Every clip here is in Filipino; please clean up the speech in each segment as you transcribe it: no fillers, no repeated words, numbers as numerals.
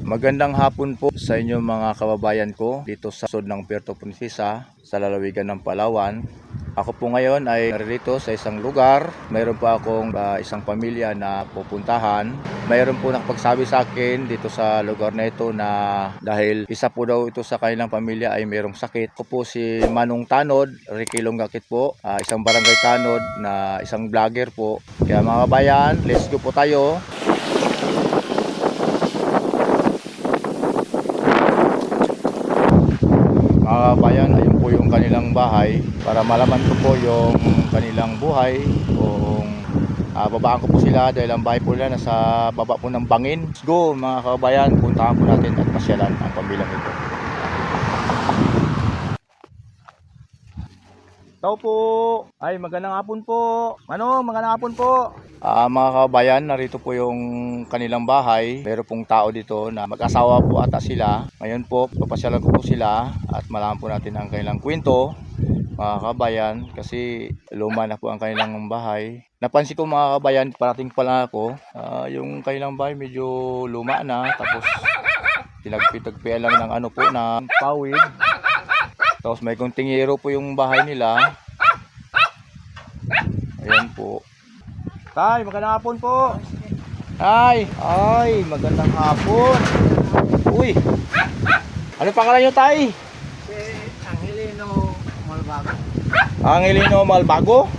Magandang hapon po sa inyo mga kababayan ko dito sa sud ng Puerto Princesa sa lalawigan ng Palawan. Ako po ngayon ay narito sa isang lugar. Mayroon po akong isang pamilya na pupuntahan. Mayroon po nakapagsabi sa akin dito sa lugar na ito na dahil isa po daw ito sa kanilang pamilya ay mayroong sakit. Ako po si Manong Tanod, Ricky Longgakit po, isang barangay Tanod na isang vlogger po. Kaya mga kabayan, let's go po tayo. Mga kabayan, ayun po yung kanilang bahay para malaman ko po yung kanilang buhay. Kung babaan ko po sila dahil ang bahay po nila nasa baba po ng bangin. Let's go mga kabayan, puntahan po natin at pasyalan ang pamilyang ito. Tao po! Ay, magandang hapon po! Manong, magandang hapon po! Mga kabayan, narito po yung kanilang bahay. Meron pong tao dito na mag-asawa po ata sila. Ngayon po, papasyalan ko po sila at malaman po natin ang kanilang kwento. Mga kabayan, kasi luma na po ang kanilang bahay. Napansin ko mga kabayan, parating pa lang ako, yung kanilang bahay medyo luma na. Tapos, tinagpi-tagpian lang ng ano po, ng pawid. Tapos may kunting yero po yung bahay nila. Ayan po. Tay, magandang hapon po. Tay, ay, magandang hapon. Uy, ano pangalan nyo, Tay? Si Angelino Malbago. Angelino Malbago?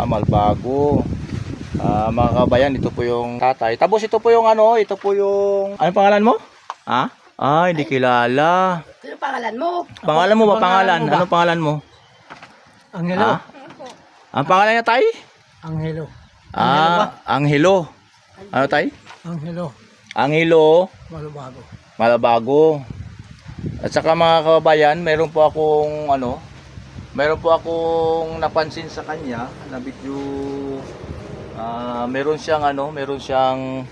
Malbago. Mga kabayan, ito po yung tatay. Tapos ito po yung ano, ito po yung... Ano pangalan mo? Ay, hindi kilala. Ano pangalan mo? Pangalan mo ba? Pangalan? Ano pangalan mo? Angelo. Ang pangalan niya, Tay? Angelo. Angelo. Ano, Tay? Angelo Angelo Malbago. Malabago. At saka mga kababayan, meron po akong napansin sa kanya na video. Meron siyang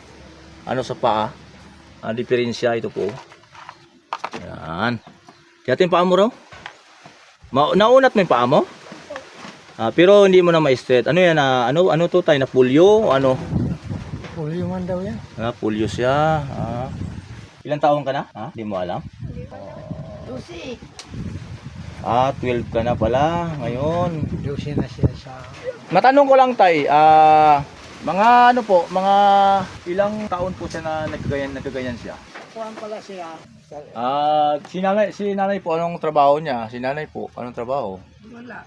sa paa. Diferensya ito po. Yan. Kaya paa mo raw? Naunat mo yung paa mo? Pero hindi mo na ma-straight. Ano yan? Ano to tayo? Na pulyo? Ano? Pulyo man daw yan. Pulyo siya. Ilang taon ka na? Hindi mo alam? 12. 12 ka na pala ngayon. 12 na siya sa... Matanong ko lang tay, mga ilang taon po siya na nagkagayan siya? Kuhan pala siya. Si nanay po, anong trabaho niya? Si nanay po, anong trabaho? Wala.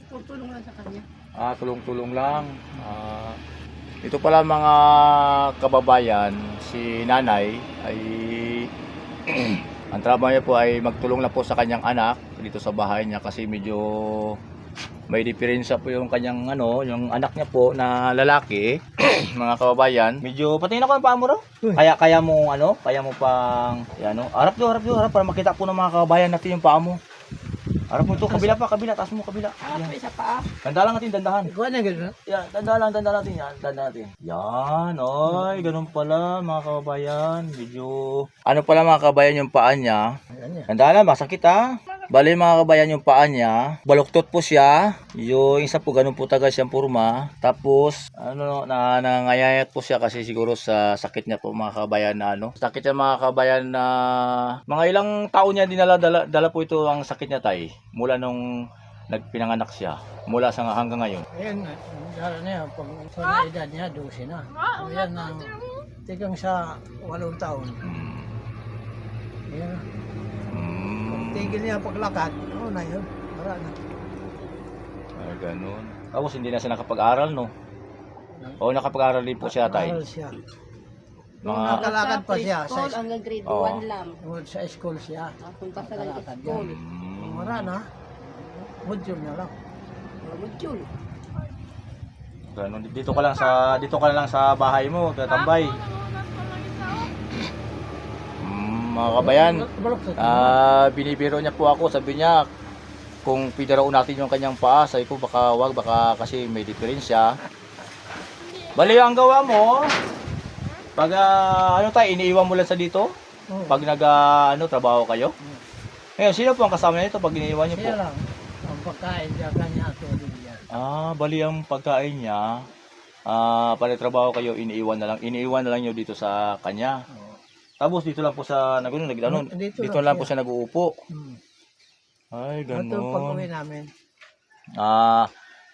Tutulong lang sa kanya. Tulong-tulong lang. Ito pala mga kababayan, si nanay ay ang trabaho niya po ay magtulong lang po sa kanyang anak dito sa bahay niya kasi medyo may diferensya po yung kanyang yung anak niya po na lalaki. Mga kababayan, medyo patingin ako ng paa mo raw. Kaya mo pang harap para makita po ng mga kababayan natin yung paa mo. Harap mo to, kabila, taas mo, kabila. May isa pa. Dandahan natin, dandahan. Ikaw na gano'n? Yan, dandahan natin yan, Yan, oy, ganun pala mga kababayan. Medyo, pala mga kababayan yung paa niya. Dandahan, masakit Bali mga kabayan yung paa niya, baluktot po siya. Yung isa po ganun po taga siyang purma. Tapos nangayayat po siya kasi siguro sa sakit niya po mga kabayan sakit niya mga kabayan na mga ilang taon niya dala po ito ang sakit niya tay. Mula nung nagpinanganak siya, mula sa hanggang ngayon. Ayan, dala na yan. Pag sa edad niya, 12 na. Ayan ang tigang sa 8 taon. Ayan. Tigil niya paglakad. Na yun. Para na. Ganun. Tapos hindi na siya nakapag-aral, no? O nakapag-aral din po siya, tay? Aral siya. Mga Nakalakad pa siya. School, hanggang grade 1 lang. Sa school siya. Punta sa Nakalakad school. yan. Mara na. Module na lang. Module. Ganun. Dito ka lang sa bahay mo, tatambay. Mga kabayan, binibiro niya po ako, sabi niya kung pwede raw natin yung kanyang paa. Sabi ko baka wag, baka kasi may diferensya. Bali ang gawa mo pag iniiwan mo lang sa dito pag trabaho kayo. Ngayon sino po ang kasama nito pag iniiwan niyo po? Siya lang ang pagkain niya kanya tulog yan. Bali ang pagkain niya pag trabaho kayo iniiwan na lang niyo dito sa kanya. Tapos dito lang po sa nag-ano, Dito dito lang lang po siya nag-uupo. Hmm. Ay, Ito pag-uwi ganun. namin.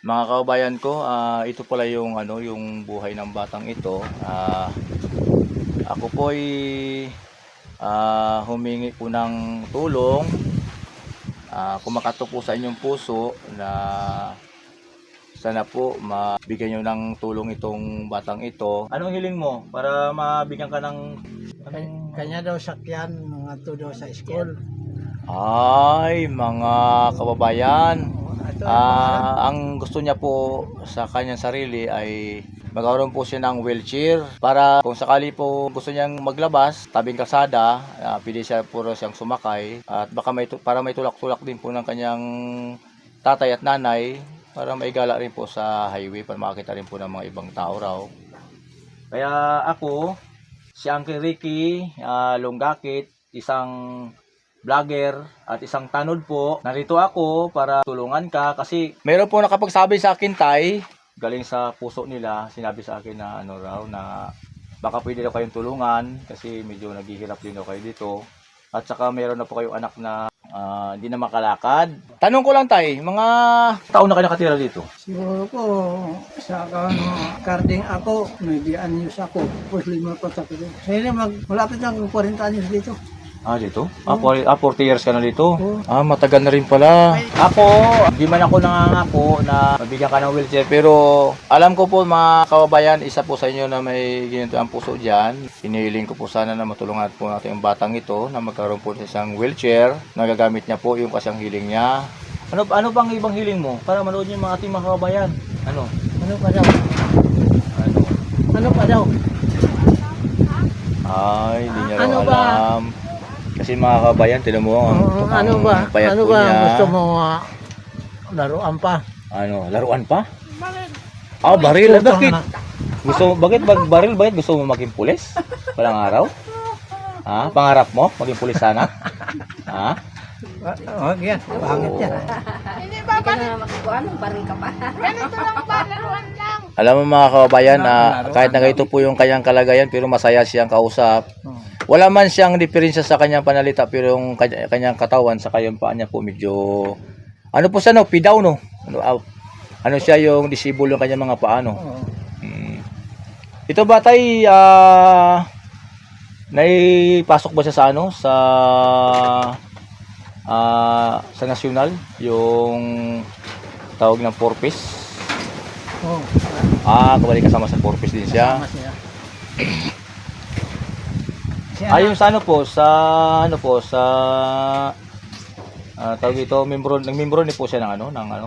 Mga kababayan ko, ito pala yung yung buhay ng batang ito. Ako po ay humingi po ng tulong. Kumakato po sa inyong puso na sana po mabigyan nyo ng tulong itong batang ito. Anong hiling mo para mabigyan ka ng Kanya daw sakyan, mga to daw sa school. Ay, mga kababayan, Ito, ang gusto niya po sa kanyang sarili ay magkaroon po siya ng wheelchair para kung sakali po gusto niyang maglabas tabing kalsada, pwede siya puro siyang sumakay at baka para may tulak-tulak din po ng kanyang tatay at nanay para maigala rin po sa highway para makakita rin po ng mga ibang tao raw. Kaya ako, si Uncle Ricky Longgakit, isang vlogger at isang tanod po. Narito ako para tulungan ka kasi meron po nakapagsabi sa akin, Tay, galing sa puso nila, sinabi sa akin na na baka pwede daw kayong tulungan kasi medyo naghihirap din daw kayo dito. At saka meron na po kayong anak na hindi na makalakad. Tanong ko lang, Tay, mga taon na kayo nakatira dito? siguro po, sa carding ako, may anyos ako. Tapos 5 pa sa ko. Kaya malapit na 40 anyos dito. Dito? 40 years ka na dito? Oo. Matagal na rin pala. Ako, hindi man ako nangangako na mabigyan ka ng wheelchair. Pero alam ko po mga kababayan, isa po sa inyo na may ginito ang puso dyan. Hinihiling ko po sana na matulungan po natin yung batang ito na magkaroon po ng isang wheelchair. Nagagamit niya po yung kasyang hiling niya. Ano bang ibang hiling mo? Para manood niyo mga ating mga kababayan. Ano? Ano pa daw? Ano? Ano pa daw? Ay, hindi niya raw Ano ba? alam. Kasi mga kababayan, tinan mo ang Ano ba? payat Ano po ba? niya. Gusto mo laruan pa? Ano, laruan pa? Baril. Bakit? Bakit baril? Bakit gusto mo maging pulis? Walang araw? Pangarap mo maging pulis sana? Oh, yan. Pangit yan. Hindi ka na makikuha ng baril ka pa. Alam mo mga kababayan, kahit na ganito po yung kanyang kalagayan pero masaya siyang kausap. Wala man siyang diferensya sa kanyang panalita pero yung kanyang katawan sa kanyang paa niya po medyo po siya pidaw no. Ano siya yung disable yung kanyang mga paa no. Oo. Ito ba tay naipasok ba siya sa sa national yung tawag ng Porpis? Oh. Kabalik kasama sa Porpis din siya. Kasama siya. Yung sa tawag ito, nagmembro ni po siya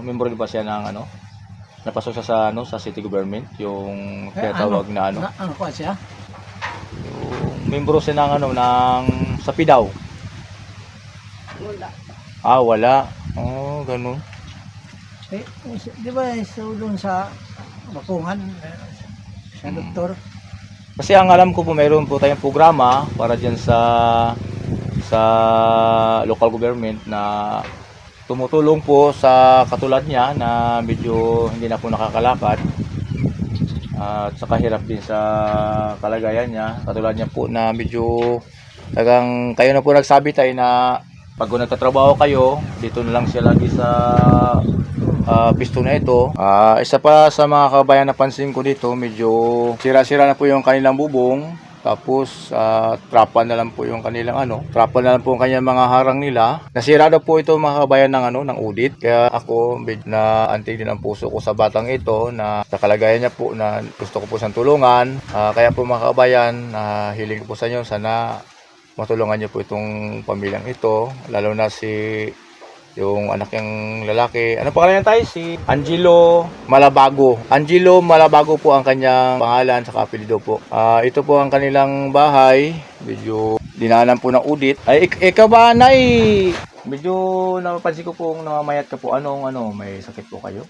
membro din ba siya ng napasok siya sa city government, yung tinatawag na Ano pa siya? yung membro siya ng sa PIDAW. Wala. Wala. Ganun. Di ba doon sa bakungan, sa doktor? Kasi ang alam ko po mayroon po tayong programa para diyan sa local government na tumutulong po sa katulad niya na medyo hindi na po nakakalakad at saka hirap din sa kalagayan niya. Katulad niya po na medyo tagang kayo na po nagsabi tayo na pag nagtatrabaho kayo, dito na lang siya lagi sa pisto na ito. Isa pa sa mga kabayan napansin ko dito, medyo sira-sira na po yung kanilang bubong. Tapos trapa na lang po yung kanilang trapa na lang po yung kanyang mga harang nila. Nasira daw po ito mga kabayan ng udit. Kaya ako na antig din ang puso ko sa batang ito na sa kalagayan niya po na gusto ko po siyang tulungan. Kaya po mga kabayan, hiling ko po sa inyo sana matulungan niyo po itong pamilyang ito, lalo na yung anak niyang lalaki. Ano pangalan niya tayo? Si Angelo Malabago. Angelo Malabago po ang kanyang pangalan sa apelyido po. Ito po ang kanilang bahay. Medyo dinaanan po ng udit. Ikaw ba, Nay? Medyo napapansin ko pong namamayat ka po. May sakit po kayo?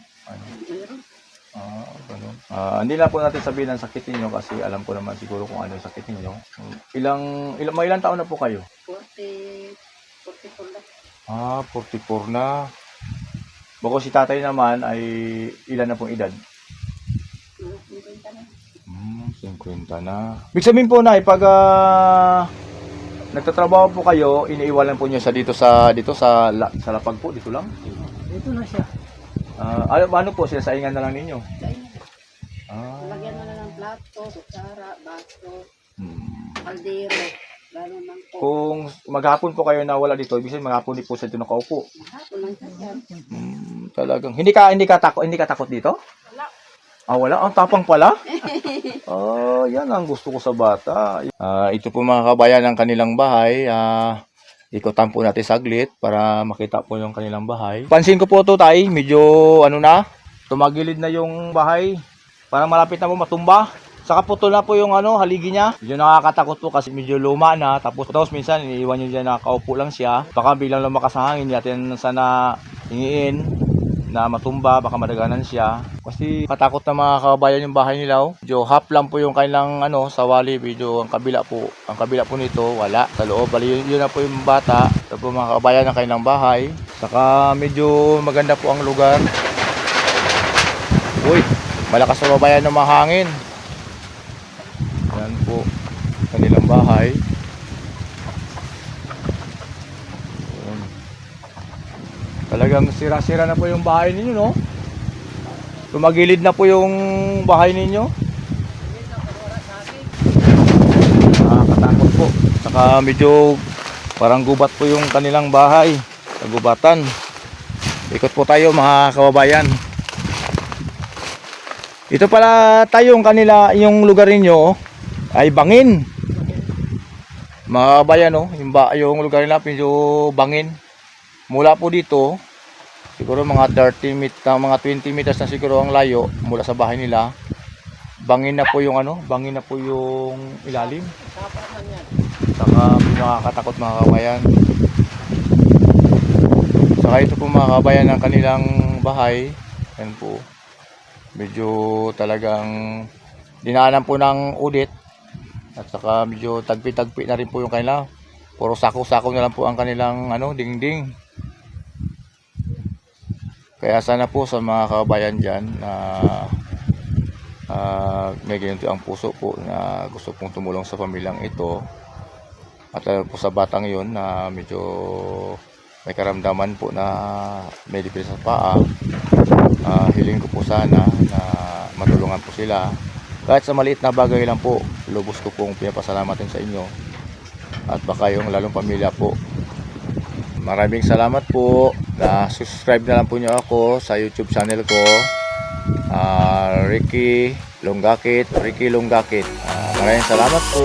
Ganun. Hindi na po natin sabihin ang sakit ninyo kasi alam ko naman siguro kung ano yung sakit ninyo. Ilang taon na po kayo? 44 lang. 44 na. Bago si tatay naman ay ilan na pong edad? 50 na. 50 na. Ibig sabihin po na, pag nagtatrabaho po kayo, iniiwanan po niyo sa sa lapag po, dito lang. Dito na siya. Ano po, sinasaingan na lang ninyo? Sa inyo. Ah. Lagyan mo na ng plato, kutsara, baso, Hmm. kaldero. Gano'n lang po. Kung maghapon po kayo nawala dito, ibig sabihin maghapon din po sa dito nakaupo. Mahapon lang siya. Talagang hindi ka takot dito? Wala. Ang tapang pala. Yan ang gusto ko sa bata. Ito po mga kabayan ang kanilang bahay. Ikutan po natin saglit para makita po yung kanilang bahay. Pansin ko po ito, tay, medyo tumagilid na yung bahay. Parang malapit na po matumba. Saka puto na po yung haligi niya. Medyo nakakatakot po kasi medyo luma na. Tapos minsan iniiwan nyo dyan, nakaupo lang siya. Baka biglang lumakas ang hangin, natin sana hingiin na matumba, baka madaganan siya. Kasi katakot na mga kabayan yung bahay nila. Medyo half lang po yung kailang sawali. Medyo ang kabila po nito, wala. Sa loob, bali yun na po yung bata. Ito po mga kabayan ng kailang bahay. Saka medyo maganda po ang lugar. Uy, malakas na babayan ng mahangin. Yan po, kanilang bahay. Yan. Talagang sira-sira na po yung bahay ninyo, no? Tumagilid na po yung bahay ninyo. Nakakatakot po. Saka medyo parang gubat po yung kanilang bahay. Kagubatan. Ikot po tayo mga kababayan. Ito pala tayo yung lugar ninyo ay bangin. Mga kababayan, no? Yung lugar nila medyo bangin. Mula po dito, siguro mga 20 meters na siguro ang layo mula sa bahay nila. Bangin na po yung ilalim. Saka nakakatakot mga kabayan. Saka ito po mga kabayan ng kanilang bahay. Yan po. Medyo talagang dinaanan po ng udit. At saka medyo tagpi-tagpi na rin po yung kanila. Puro sako-sako na lang po ang kanilang dingding. Kaya sana po sa mga kababayan dyan na may ganito ang puso po na gusto pong tumulong sa pamilyang ito. At po sa batang yon na medyo may karamdaman po na may depresya sa paa. Hiling ko po sana na matulungan po sila. Kahit sa maliit na bagay lang po, lubos ko pong pinapasalamatin sa inyo. At baka yung lalong pamilya po. Maraming salamat po. Subscribe na lang po nyo ako sa YouTube channel ko. Ricky Lunggakit. Maraming salamat po.